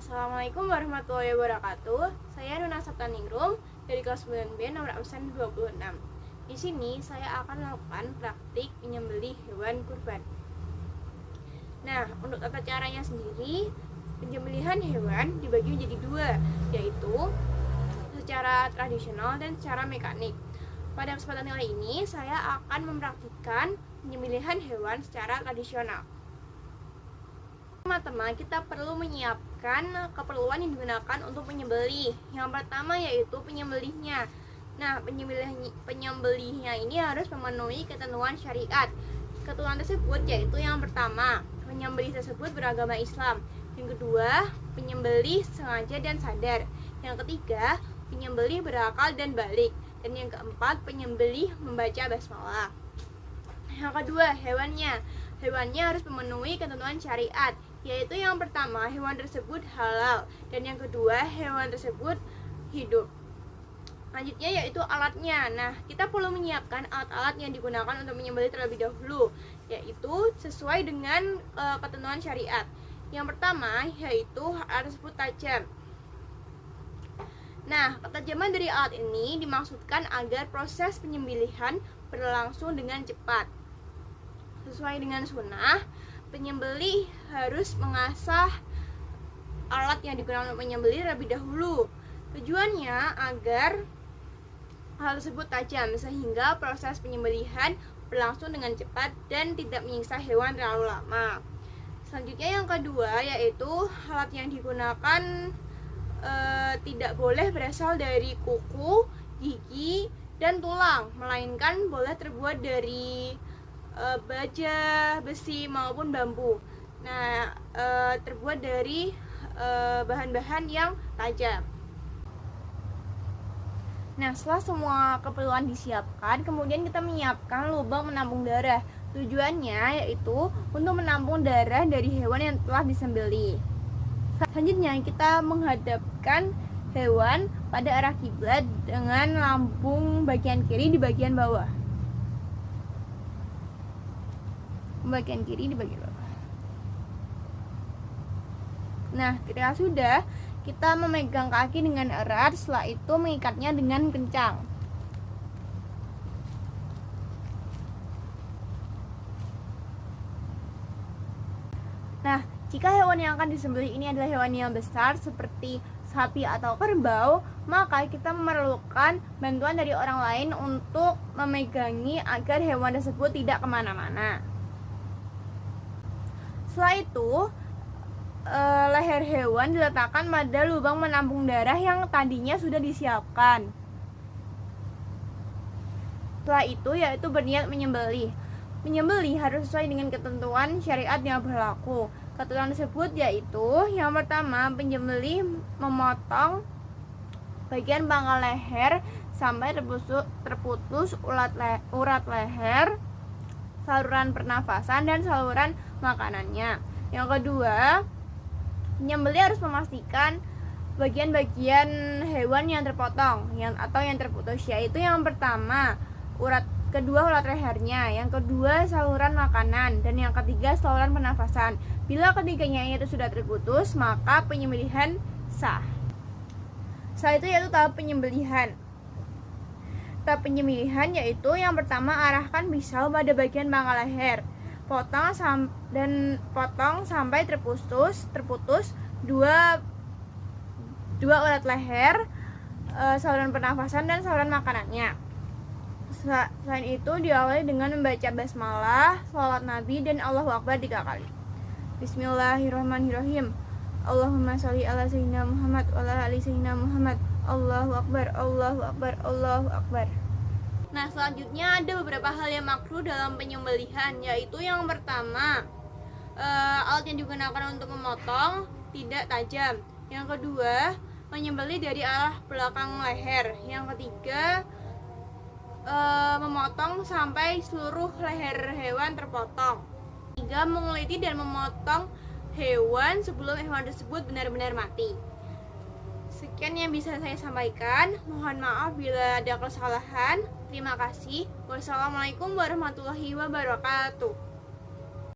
Assalamualaikum warahmatullahi wabarakatuh. Saya Nuna Saptaningrum dari kelas 9B nomor absen 26. Di sini saya akan melakukan praktik menyembelih hewan kurban. Nah, untuk tata caranya sendiri, penyembelihan hewan dibagi menjadi dua, yaitu secara tradisional dan secara mekanik. Pada kesempatan kali ini, saya akan mempraktikkan penyembelihan hewan secara tradisional. Teman-teman, kita perlu menyiapkan keperluan yang digunakan untuk menyembelih. Yang pertama yaitu penyembelihnya. Nah, penyembelihnya ini harus memenuhi ketentuan syariat. Ketentuan tersebut yaitu yang pertama, penyembelih tersebut beragama Islam. Yang kedua, penyembelih sengaja dan sadar. Yang ketiga, penyembelih berakal dan balik. Dan yang keempat, penyembelih membaca basmalah. Yang kedua, hewannya. Hewannya harus memenuhi ketentuan syariat, yaitu yang pertama, hewan tersebut halal, dan yang kedua, hewan tersebut hidup. Selanjutnya yaitu alatnya. Nah, kita perlu menyiapkan alat-alat yang digunakan untuk menyembelih terlebih dahulu, yaitu sesuai dengan ketentuan syariat. Yang pertama yaitu alat tersebut tajam. Nah, ketajaman dari alat ini dimaksudkan agar proses penyembelihan berlangsung dengan cepat. Sesuai dengan sunnah, penyembelih harus mengasah alat yang digunakan untuk menyembelih terlebih dahulu. Tujuannya agar hal tersebut tajam sehingga proses penyembelihan berlangsung dengan cepat dan tidak menyiksa hewan terlalu lama. Selanjutnya yang kedua yaitu alat yang digunakan tidak boleh berasal dari kuku, gigi, dan tulang, melainkan boleh terbuat dari baja, besi maupun bambu. Nah, terbuat dari bahan-bahan yang tajam. Nah, setelah semua keperluan disiapkan, kemudian kita menyiapkan lubang menampung darah. Tujuannya yaitu untuk menampung darah dari hewan yang telah disembelih. Selanjutnya kita menghadapkan hewan pada arah kiblat dengan lambung bagian kiri di bagian bawah. Bagian kiri di bagian bawah. Nah, ketika sudah, kita memegang kaki dengan erat, setelah itu mengikatnya dengan kencang. Nah, jika hewan yang akan disembelih ini adalah hewan yang besar seperti sapi atau kerbau, maka kita memerlukan bantuan dari orang lain untuk memegangi agar hewan tersebut tidak kemana-mana. Setelah itu, leher hewan diletakkan pada lubang menampung darah yang tadinya sudah disiapkan. Setelah itu yaitu berniat menyembelih. Menyembelih harus sesuai dengan ketentuan syariat yang berlaku. Ketentuan tersebut yaitu yang pertama, penyembelih memotong bagian pangkal leher sampai terputus urat leher, saluran pernafasan, dan saluran makanannya. Yang kedua, penyembelih harus memastikan bagian-bagian hewan yang terpotong atau yang terputus, yaitu yang pertama urat lehernya, yang kedua saluran makanan, dan yang ketiga saluran pernafasan. Bila ketiganya itu sudah terputus, maka penyembelihan sah. Setelah itu yaitu tahap penyembelihan. Tahap penyembelihan yaitu yang pertama, arahkan pisau pada bagian pangkal leher. Potong sampai terputus dua urat leher, saluran pernafasan, dan saluran makanannya. Selain itu diawali dengan membaca basmalah, sholawat Nabi, dan Allahu Akbar 3 kali. Bismillahirrahmanirrahim. Allahumma sholli ala sayyidina Muhammad wa ala ali sayyidina Muhammad. Allahu Akbar, Allahu Akbar, Allahu Akbar. Nah, selanjutnya ada beberapa hal yang makruh dalam penyembelihan, yaitu yang pertama, alat yang digunakan untuk memotong tidak tajam. Yang kedua, menyembelih dari arah belakang leher. Yang ketiga, memotong sampai seluruh leher hewan terpotong. Tiga, menguliti dan memotong hewan sebelum hewan tersebut benar-benar mati. Sekian yang bisa saya sampaikan. Mohon maaf bila ada kesalahan. Terima kasih. Wassalamualaikum warahmatullahi wabarakatuh.